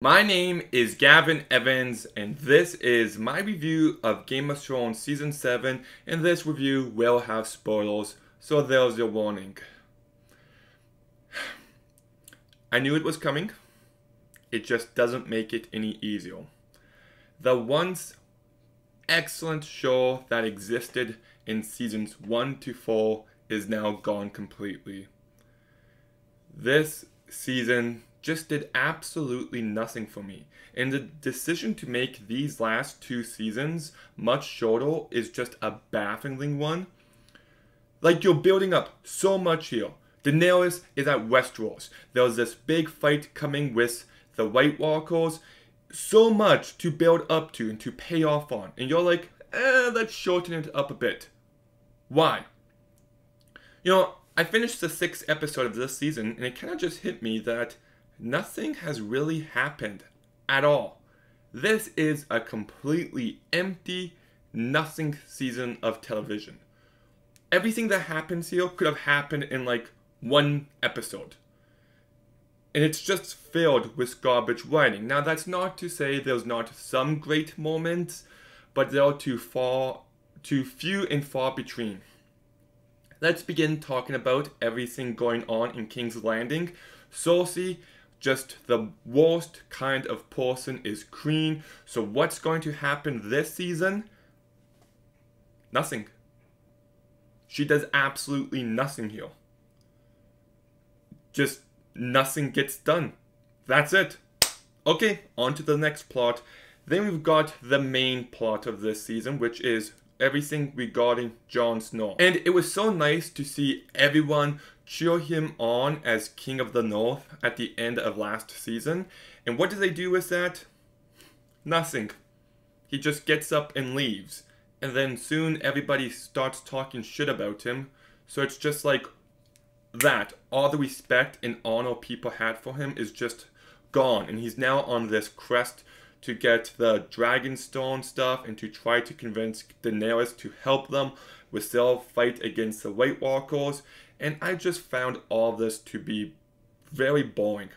My name is Gavin Evans, and this is my review of Game of Thrones Season 7, and this review will have spoilers, so there's your warning. I knew it was coming, it just doesn't make it any easier. The once excellent show that existed in Seasons 1 to 4 is now gone completely. This season just did absolutely nothing for me. And the decision to make these last two seasons much shorter is just a baffling one. Like, you're building up so much here. Daenerys is at Westeros. There's this big fight coming with the White Walkers. So much to build up to and to pay off on. And you're like, let's shorten it up a bit. Why? I finished the 6th episode of this season, and it kind of just hit me that nothing has really happened at all. This is a completely empty, nothing season of television. Everything that happens here could have happened in like one episode. And it's just filled with garbage writing. Now, that's not to say there's not some great moments, but they're too few and far between. Let's begin talking about everything going on in King's Landing. Cersei, just the worst kind of person, is queen. So what's going to happen this season? Nothing. She does absolutely nothing here. Just nothing gets done. That's it. Okay, on to the next plot. Then we've got the main plot of this season, which is everything regarding Jon Snow. And it was so nice to see everyone cheer him on as King of the North at the end of last season. And what do they do with that? Nothing. He just gets up and leaves. And then soon everybody starts talking shit about him. So it's just like that. All the respect and honor people had for him is just gone. And he's now on this quest to get the Dragonstone stuff and to try to convince Daenerys to help them with their fight against the White Walkers. And I just found all this to be very boring.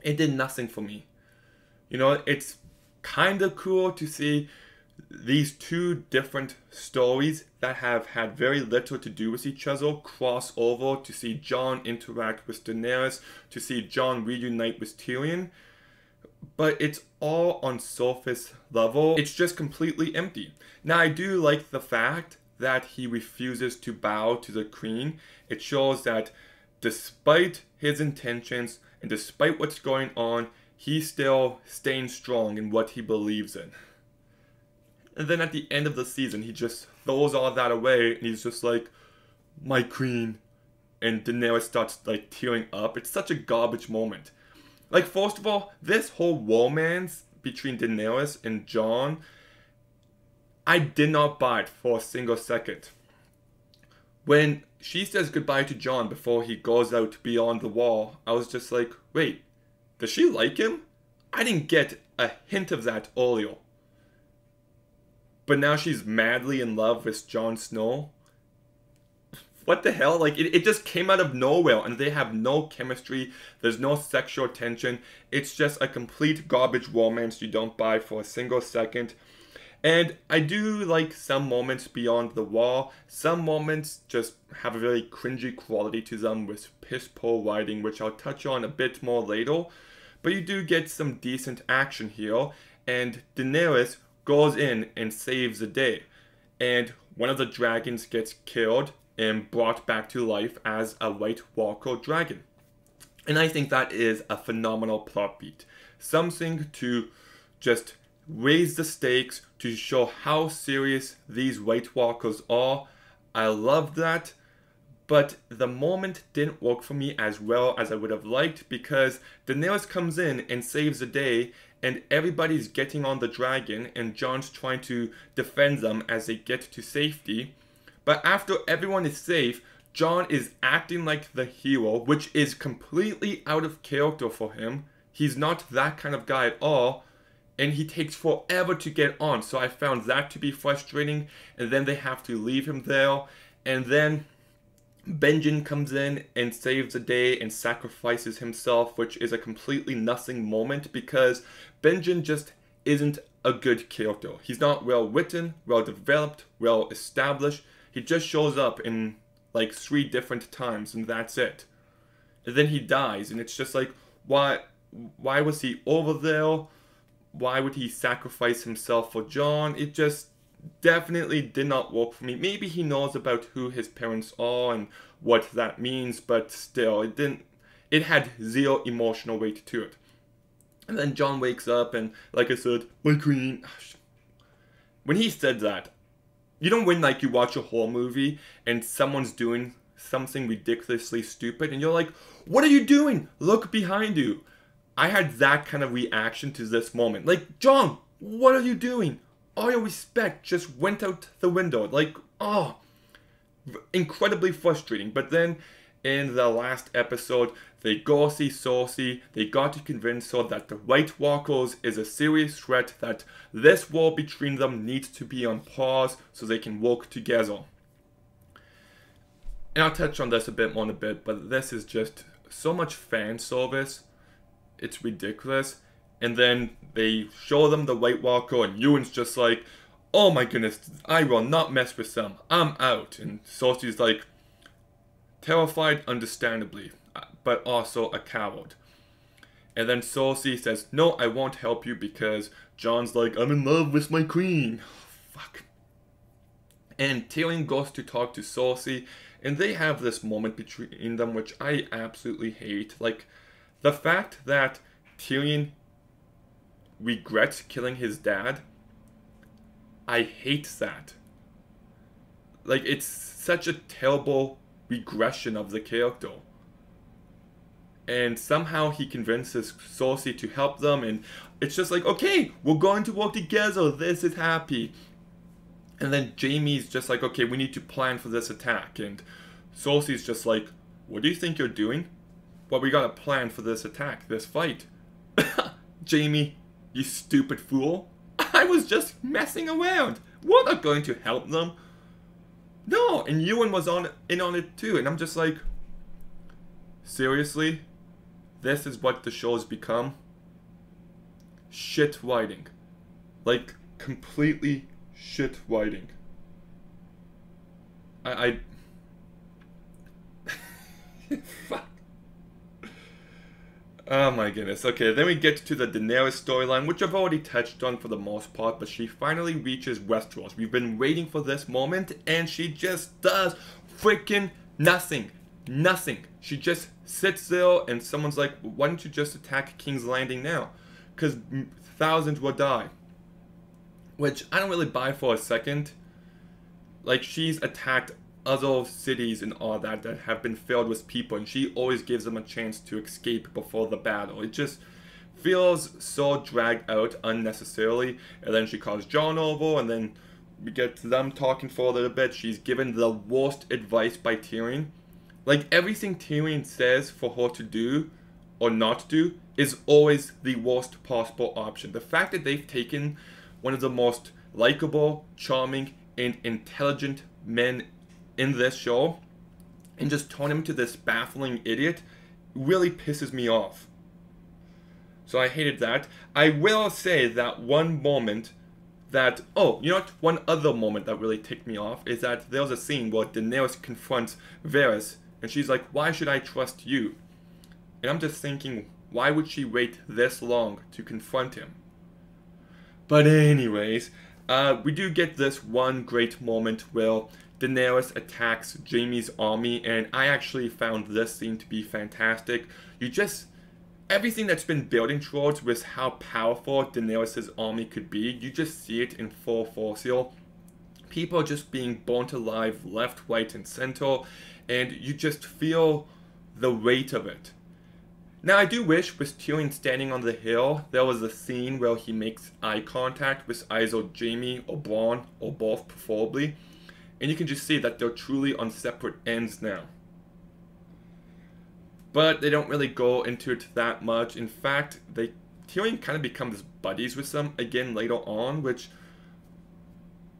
It did nothing for me. It's kind of cool to see these two different stories that have had very little to do with each other cross over, to see Jon interact with Daenerys, to see Jon reunite with Tyrion. But it's all on surface level. It's just completely empty. Now, I do like the fact that he refuses to bow to the queen. It shows that despite his intentions and despite what's going on, he's still staying strong in what he believes in. And then at the end of the season, he just throws all that away and he's just like, my queen. And Daenerys starts like tearing up. It's such a garbage moment. Like, first of all, this whole romance between Daenerys and Jon, I did not buy it for a single second. When she says goodbye to Jon before he goes out beyond the wall, I was just like, wait, does she like him? I didn't get a hint of that earlier. But now she's madly in love with Jon Snow. What the hell? Like, it just came out of nowhere, and they have no chemistry. There's no sexual tension. It's just a complete garbage romance you don't buy for a single second. And I do like some moments beyond the wall. Some moments just have a very cringy quality to them with piss-poor writing, which I'll touch on a bit more later. But you do get some decent action here, and Daenerys goes in and saves the day. And one of the dragons gets killed and brought back to life as a White Walker dragon. And I think that is a phenomenal plot beat. Something to just raise the stakes, to show how serious these White Walkers are. I love that. But the moment didn't work for me as well as I would have liked, because Daenerys comes in and saves the day, and everybody's getting on the dragon, and Jon's trying to defend them as they get to safety. But after everyone is safe, Jon is acting like the hero, which is completely out of character for him. He's not that kind of guy at all, and he takes forever to get on. So I found that to be frustrating, and then they have to leave him there. And then Benjen comes in and saves the day and sacrifices himself, which is a completely nothing moment because Benjen just isn't a good character. He's not well written, well developed, well established. He just shows up in like 3 different times and that's it. And then he dies and it's just like, why was he over there? Why would he sacrifice himself for John? It just definitely did not work for me. Maybe he knows about who his parents are and what that means, but still, it had 0 emotional weight to it. And then John wakes up and, like I said, my queen. When he said that, you know when like you watch a horror movie and someone's doing something ridiculously stupid and you're like, what are you doing? Look behind you. I had that kind of reaction to this moment. Like, John, what are you doing? All your respect just went out the window. Like, oh, incredibly frustrating. But then in the last episode, they go see Cersei. They got to convince her that the White Walkers is a serious threat, that this war between them needs to be on pause so they can work together. And I'll touch on this a bit more in a bit, but this is just so much fan service. It's ridiculous. And then they show them the White Walker and Ewan's just like, oh my goodness, I will not mess with them. I'm out. And Cersei's like, terrified understandably, but also a coward. And then Cersei says, no, I won't help you because Jon's like, I'm in love with my queen. Fuck. And Tyrion goes to talk to Cersei and they have this moment between them which I absolutely hate. Like, the fact that Tyrion regrets killing his dad, I hate that. Like, it's such a terrible regression of the character. And somehow he convinces Cersei to help them, and it's just like, okay, we're going to work together, this is happy. And then Jaime's just like, okay, we need to plan for this attack, and Cersei's just like, what do you think you're doing? Well, we got a plan for this attack, this fight. Jaime, you stupid fool. I was just messing around. We're not going to help them. No, and Ewan was in on it too, and I'm just like, seriously? This is what the show's become? Shit writing. Like, completely shit writing. Fuck. Oh my goodness. Okay, then we get to the Daenerys storyline, which I've already touched on for the most part, but she finally reaches Westeros. We've been waiting for this moment, and she just does freaking nothing. Nothing. She just sits there, and someone's like, why don't you just attack King's Landing now? Because thousands will die. Which I don't really buy for a second. Like, she's attacked other cities and all that have been filled with people, and she always gives them a chance to escape before the battle. It just feels so dragged out unnecessarily. And then she calls Jon over, and then we get to them talking for a little bit. She's given the worst advice by Tyrion. Like, everything Tyrion says for her to do or not do is always the worst possible option. The fact that they've taken one of the most likable, charming, and intelligent men in this show and just turn him to this baffling idiot really pisses me off. So I hated that. I will say that one moment that, oh, you know what, one other moment that really ticked me off is that there was a scene where Daenerys confronts Varys and she's like, why should I trust you? And I'm just thinking, why would she wait this long to confront him? But anyways, we do get this one great moment where Daenerys attacks Jaime's army, and I actually found this scene to be fantastic. Everything that's been building towards with how powerful Daenerys' army could be, you just see it in full force here. People are just being burnt alive left, right, and center, and you just feel the weight of it. Now, I do wish with Tyrion standing on the hill, there was a scene where he makes eye contact with either Jaime or Bronn, or both preferably, and you can just see that they're truly on separate ends now. But they don't really go into it that much. In fact, Tyrion kind of becomes buddies with them again later on, which,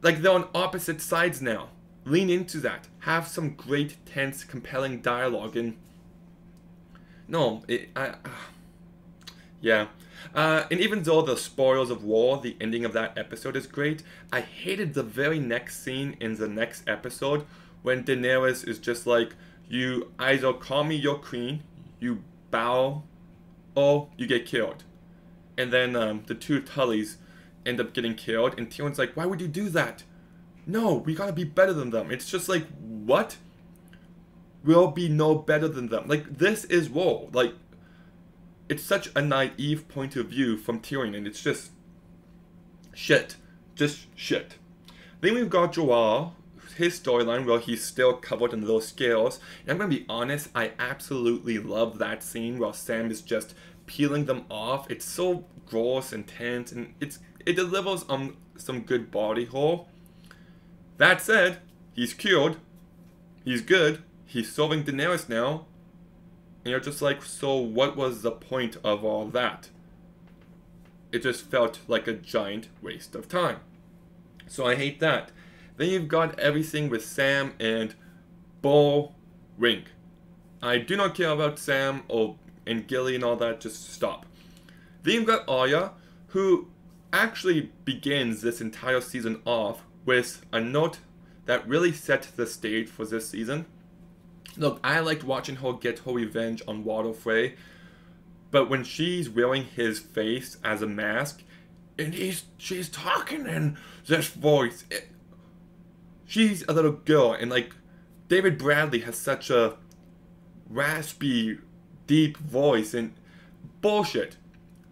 like, they're on opposite sides now. lean into that. Have some great, tense, compelling dialogue. And no, yeah. And even though the spoils of war, the ending of that episode is great, I hated the very next scene in the next episode when Daenerys is just like, you either call me your queen, you bow, or you get killed. And then the two Tullys end up getting killed, and Tyrion's like, why would you do that? No, we gotta be better than them. It's just like, what? We'll be no better than them. Like, this is war. Like, it's such a naive point of view from Tyrion, and it's just shit. Just shit. Then we've got Joel, his storyline, where he's still covered in those scales. And I'm gonna be honest, I absolutely love that scene where Sam is just peeling them off. It's so gross and tense, and it delivers on some good body horror. That said, he's cured. He's good. He's serving Daenerys now. And you're just like, so what was the point of all that? It just felt like a giant waste of time. So I hate that. Then you've got everything with Sam and boring. I do not care about Sam and Gilly and all that, just stop. Then you've got Arya, who actually begins this entire season off with a note that really set the stage for this season. Look, I liked watching her get her revenge on Walder Frey, but when she's wearing his face as a mask, and she's talking in this voice, she's a little girl, and like, David Bradley has such a raspy, deep voice, and bullshit.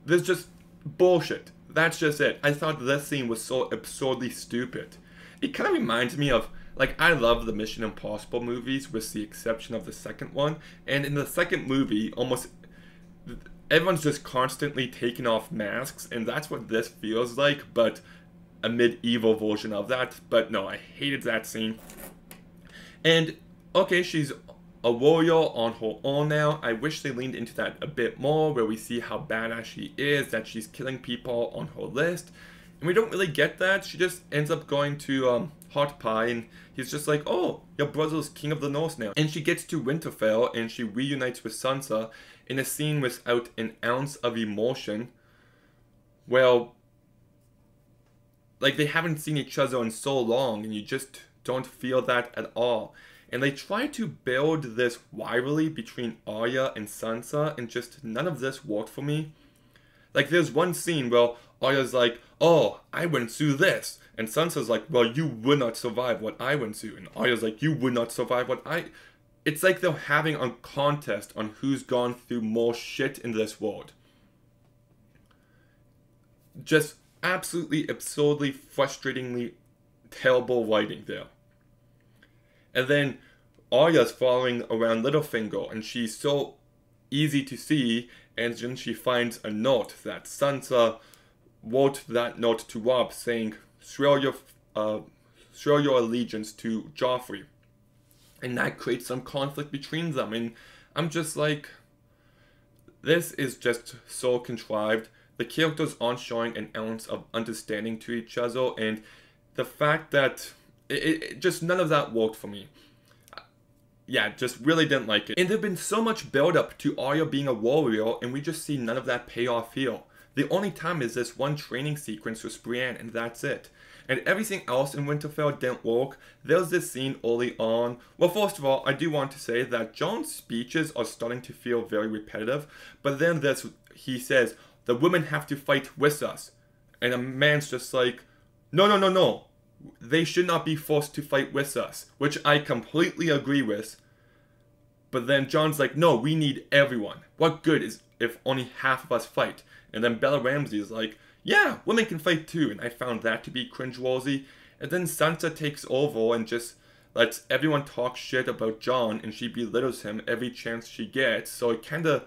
There's just bullshit. That's just it. I thought this scene was so absurdly stupid. It kind of reminds me of, like, I love the Mission Impossible movies with the exception of the second one. And in the second movie, almost everyone's just constantly taking off masks, and that's what this feels like, but a medieval version of that. But no, I hated that scene. And okay, she's a warrior on her own now. I wish they leaned into that a bit more, where we see how badass she is, that she's killing people on her list. And we don't really get that. She just ends up going to Hot Pie, and he's just like, oh, your brother's king of the north now. And she gets to Winterfell, and she reunites with Sansa in a scene without an ounce of emotion. Well, like, they haven't seen each other in so long, and you just don't feel that at all. And they try to build this rivalry between Arya and Sansa, and just none of this worked for me. Like, there's one scene where Arya's like, oh, I went through this. And Sansa's like, well, you would not survive what I went through. And Arya's like, you would not survive what I... It's like they're having a contest on who's gone through more shit in this world. Just absolutely, absurdly, frustratingly terrible writing there. And then Arya's following around Littlefinger, and she's so easy to see, and then she finds a note that Sansa wrote that note to Robb saying, swear your allegiance to Joffrey. And that creates some conflict between them, and I'm just like, this is just so contrived. The characters aren't showing an ounce of understanding to each other, and the fact that it just none of that worked for me. Yeah, just really didn't like it. And there've been so much build up to Arya being a warrior, and we just see none of that pay off here. The only time is this one training sequence with Brienne, and that's it. And everything else in Winterfell didn't work. There's this scene early on. Well, first of all, I do want to say that Jon's speeches are starting to feel very repetitive. But then he says, the women have to fight with us. And a man's just like, no. They should not be forced to fight with us. Which I completely agree with. But then Jon's like, no, we need everyone. What good is if only half of us fight? And then Bella Ramsey is like, yeah, women can fight too. And I found that to be cringeworthy. And then Sansa takes over and just lets everyone talk shit about Jon, and she belittles him every chance she gets. So it kind of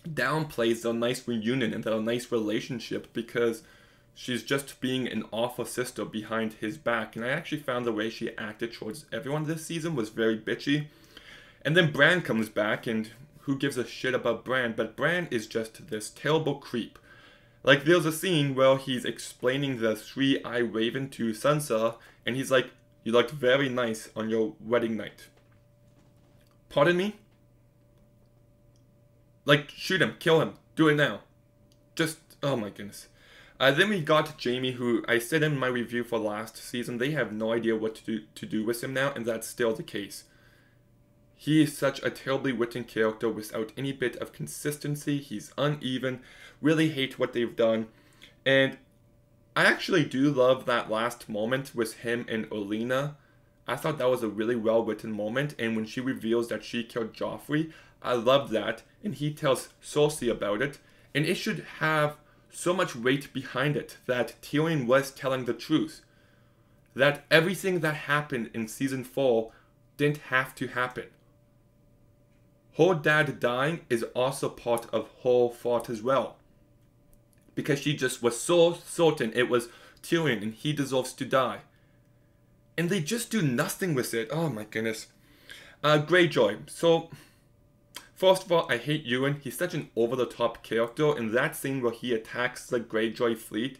downplays their nice reunion and their nice relationship, because she's just being an awful sister behind his back. And I actually found the way she acted towards everyone this season was very bitchy. And then Bran comes back, and who gives a shit about Bran? But Bran is just this terrible creep. Like, there's a scene where he's explaining the three-eye raven to Sansa, and he's like, You looked very nice on your wedding night. Pardon me? Like, shoot him, kill him, do it now. Just, oh my goodness. Then we got Jamie, who I said in my review for last season, they have no idea what to do with him now, and that's still the case. He is such a terribly written character without any bit of consistency. He's uneven, really hate what they've done. And I actually do love that last moment with him and Olena. I thought that was a really well written moment, and when she reveals that she killed Joffrey, I loved that, and he tells Cersei about it, and it should have so much weight behind it that Tyrion was telling the truth. That everything that happened in season 4 didn't have to happen. Her dad dying is also part of her fault as well. Because she just was so certain it was Tyrion and he deserves to die. And they just do nothing with it. Oh my goodness. Greyjoy. So, first of all, I hate Euron. He's such an over-the-top character, and that scene where he attacks the Greyjoy fleet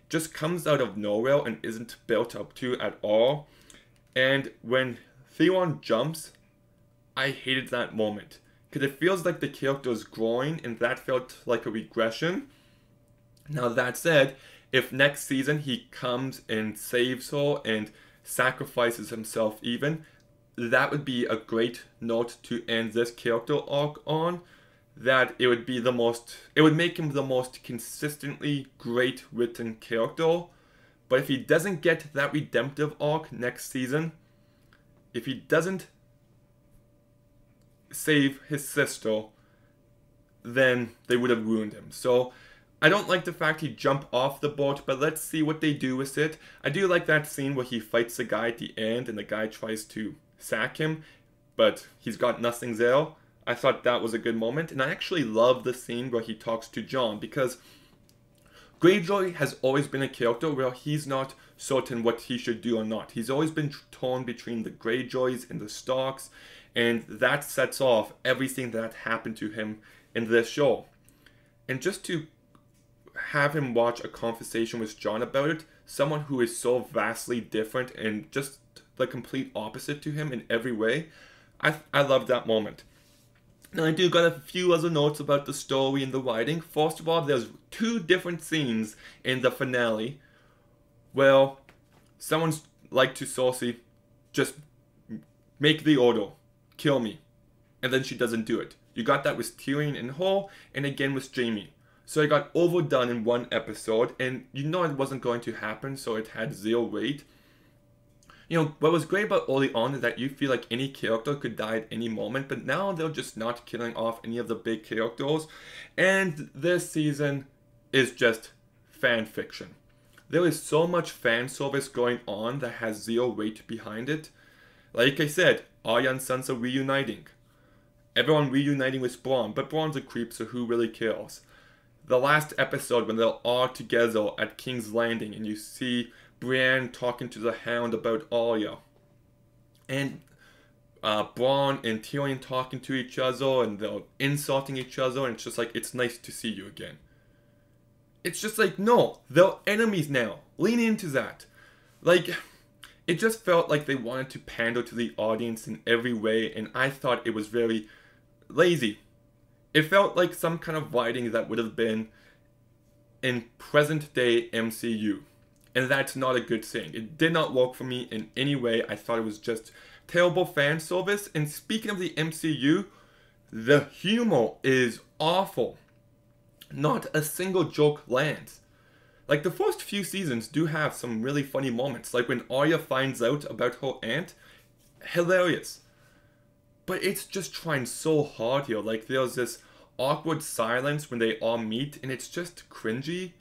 just comes out of nowhere and isn't built up to at all. And when Theon jumps, I hated that moment. Because it feels like the character is growing, and that felt like a regression. Now that said, if next season he comes and saves her and sacrifices himself even, that would be a great note to end this character arc on. That it would be it would make him the most consistently great written character. But if he doesn't get that redemptive arc next season, if he doesn't save his sister, then they would have ruined him. So I don't like the fact he jumped off the boat, but let's see what they do with it. I do like that scene where he fights the guy at the end and the guy tries to sack him, but he's got nothing there. I thought that was a good moment, and I actually love the scene where he talks to Jon, because Greyjoy has always been a character where he's not certain what he should do or not. He's always been torn between the Greyjoys and the Starks, and that sets off everything that happened to him in this show. And just to have him watch a conversation with Jon about it, someone who is so vastly different and just the complete opposite to him in every way, I love that moment. Now I do got a few other notes about the story and the writing. First of all, there's 2 different scenes in the finale where someone's like to Cersei, just make the order, kill me, and then she doesn't do it. You got that with Tyrion and her, and again with Jaime. So it got overdone in one episode, and you know it wasn't going to happen, so it had 0 weight. You know, what was great about early on is that you feel like any character could die at any moment, but now they're just not killing off any of the big characters, and this season is just fan fiction. There is so much fan service going on that has 0 weight behind it. Like I said, Arya and Sansa reuniting. Everyone reuniting with Bronn, but Bronn's a creep, so who really cares? The last episode when they're all together at King's Landing and you see Brienne talking to the Hound about Arya. And Bronn and Tyrion talking to each other and they're insulting each other, and it's just like, it's nice to see you again. It's just like, no, they're enemies now. Lean into that. Like, it just felt like they wanted to pander to the audience in every way, and I thought it was very lazy. It felt like some kind of writing that would have been in present day MCU. And that's not a good thing. It did not work for me in any way. I thought it was just terrible fan service. And speaking of the MCU, the humor is awful. Not a single joke lands. Like, the first few seasons do have some really funny moments. Like when Arya finds out about her aunt. Hilarious. But it's just trying so hard here. Like, there's this awkward silence when they all meet, and it's just cringy.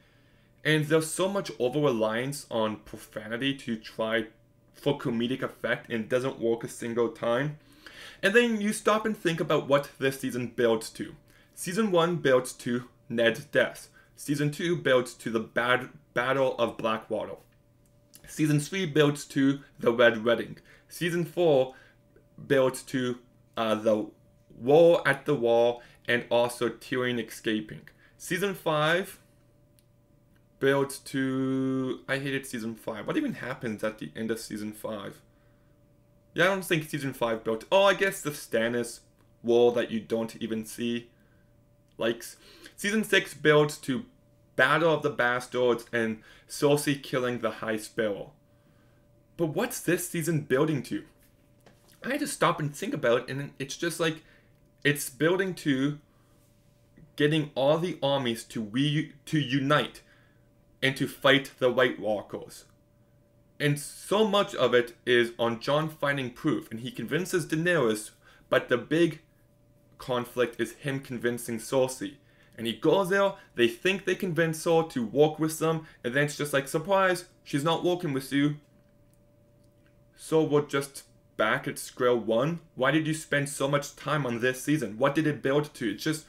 And there's so much over-reliance on profanity to try for comedic effect, and it doesn't work a single time. And then you stop and think about what this season builds to. Season 1 builds to Ned's death. Season 2 builds to the Battle of Blackwater. Season 3 builds to the Red Wedding. Season 4 builds to the War at the Wall, and also Tyrion escaping. Season 5 built to... I hated Season 5. What even happens at the end of Season 5? Yeah, I don't think Season 5 built... Oh, I guess the Stannis wall that you don't even see. Likes. Season 6 builds to Battle of the Bastards and Cersei killing the High Sparrow. But what's this season building to? I had to stop and think about it, and it's just like, it's building to getting all the armies to unite and to fight the White Walkers. And so much of it is on Jon finding proof, and he convinces Daenerys, but the big conflict is him convincing Cersei. And he goes there, they think they convince her to walk with them, and then it's just like, surprise, she's not walking with you. So we're just back at square one. Why did you spend so much time on this season? What did it build to? It's just,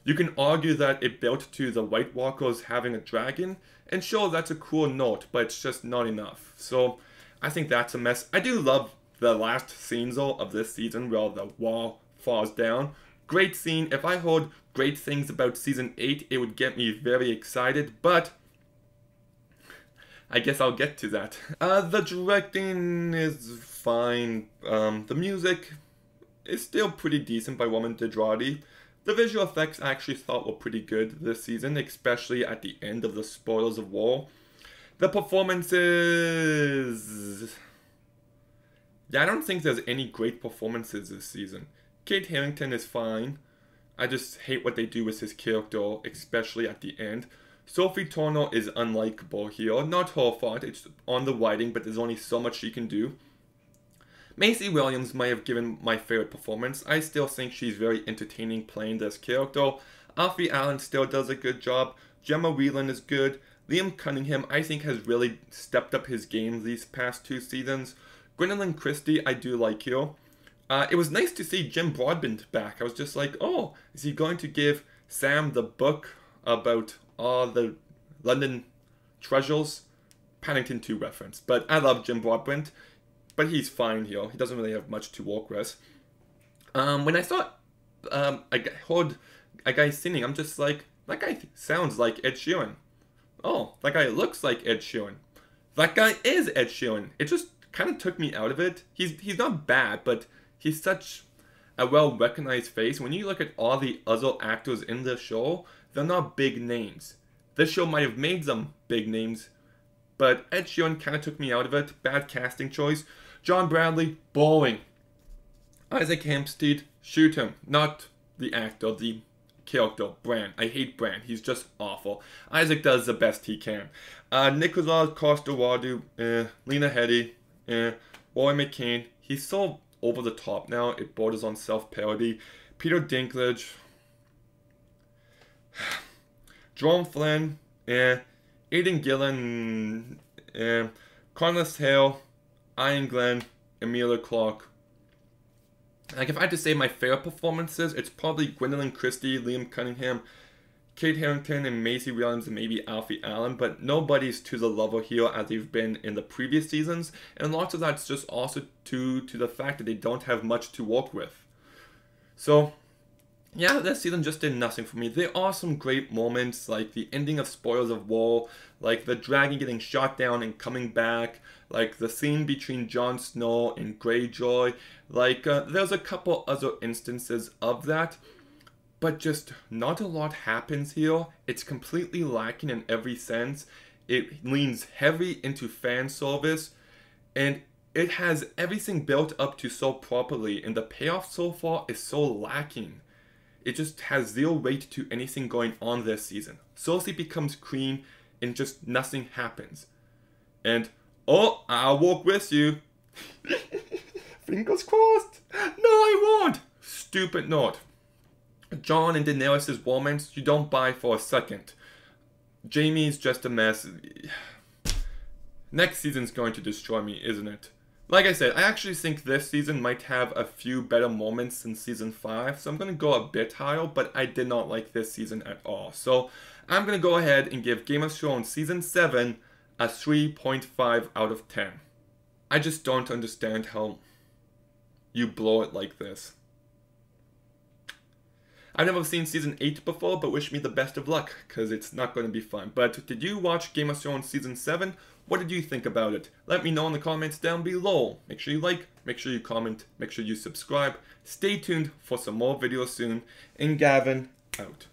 you can argue that it built to the White Walkers having a dragon, and sure, that's a cool note, but it's just not enough. So I think that's a mess. I do love the last scenes though of this season where the wall falls down. Great scene. If I heard great things about season 8, it would get me very excited, but I guess I'll get to that. The directing is fine. The music is still pretty decent by Roman Dedradi. The visual effects I actually thought were pretty good this season, especially at the end of the Spoilers of War. The performances... Yeah, I don't think there's any great performances this season. Kate Harington is fine. I just hate what they do with his character, especially at the end. Sophie Turner is unlikable here. Not her fault, it's on the writing, but there's only so much she can do. Maisie Williams might have given my favorite performance. I still think she's very entertaining playing this character. Alfie Allen still does a good job. Gemma Whelan is good. Liam Cunningham, I think, has really stepped up his game these past 2 seasons. Gwendolyn Christie, I do like here. It was nice to see Jim Broadbent back. I was just like, oh, is he going to give Sam the book about all the London treasures? Paddington 2 reference. But I love Jim Broadbent. But he's fine here. He doesn't really have much to work with. When I saw I heard a guy singing, I'm just like, that guy sounds like Ed Sheeran. Oh, that guy looks like Ed Sheeran. That guy is Ed Sheeran. It just kind of took me out of it. He's not bad, but he's such a well-recognized face. When you look at all the other actors in the show, they're not big names. This show might have made them big names, but Ed Sheeran kind of took me out of it. Bad casting choice. John Bradley, boring. Isaac Hempstead, shoot him. Not the actor, the character, Bran. I hate Bran. He's just awful. Isaac does the best he can. Nicholas Coster-Waldau, Lena Headey, Roy McCain. He's so over the top now, it borders on self-parody. Peter Dinklage, Jerome Flynn, Aidan Gillen, Corliss Hale, Ian Glenn, Emilia Clarke. Like, if I had to say my favorite performances, it's probably Gwendolyn Christie, Liam Cunningham, Kate Harington, and Maisie Williams, and maybe Alfie Allen, but nobody's to the level here as they've been in the previous seasons, and lots of that's just also due to the fact that they don't have much to work with. So, yeah, this season just did nothing for me. There are some great moments, like the ending of Spoilers of War, like the dragon getting shot down and coming back, like the scene between Jon Snow and Greyjoy. Like, there's a couple other instances of that, but just not a lot happens here. It's completely lacking in every sense. It leans heavy into fan service, and it has everything built up to so properly, and the payoff so far is so lacking. It just has zero weight to anything going on this season. Cersei becomes queen, and just nothing happens. And, oh, I'll walk with you. Fingers crossed. No, I won't. Stupid note. Jon and Daenerys' romance, you don't buy for a second. Jaime's just a mess. Next season's going to destroy me, isn't it? Like I said, I actually think this season might have a few better moments than season 5, so I'm going to go a bit higher, but I did not like this season at all. So I'm going to go ahead and give Game of Thrones Season 7 a 3.5 out of 10. I just don't understand how you blow it like this. I've never seen season 8 before, but wish me the best of luck, because it's not going to be fun. But did you watch Game of Thrones season 7? What did you think about it? Let me know in the comments down below. Make sure you like, make sure you comment, make sure you subscribe. Stay tuned for some more videos soon. And Gavin, out.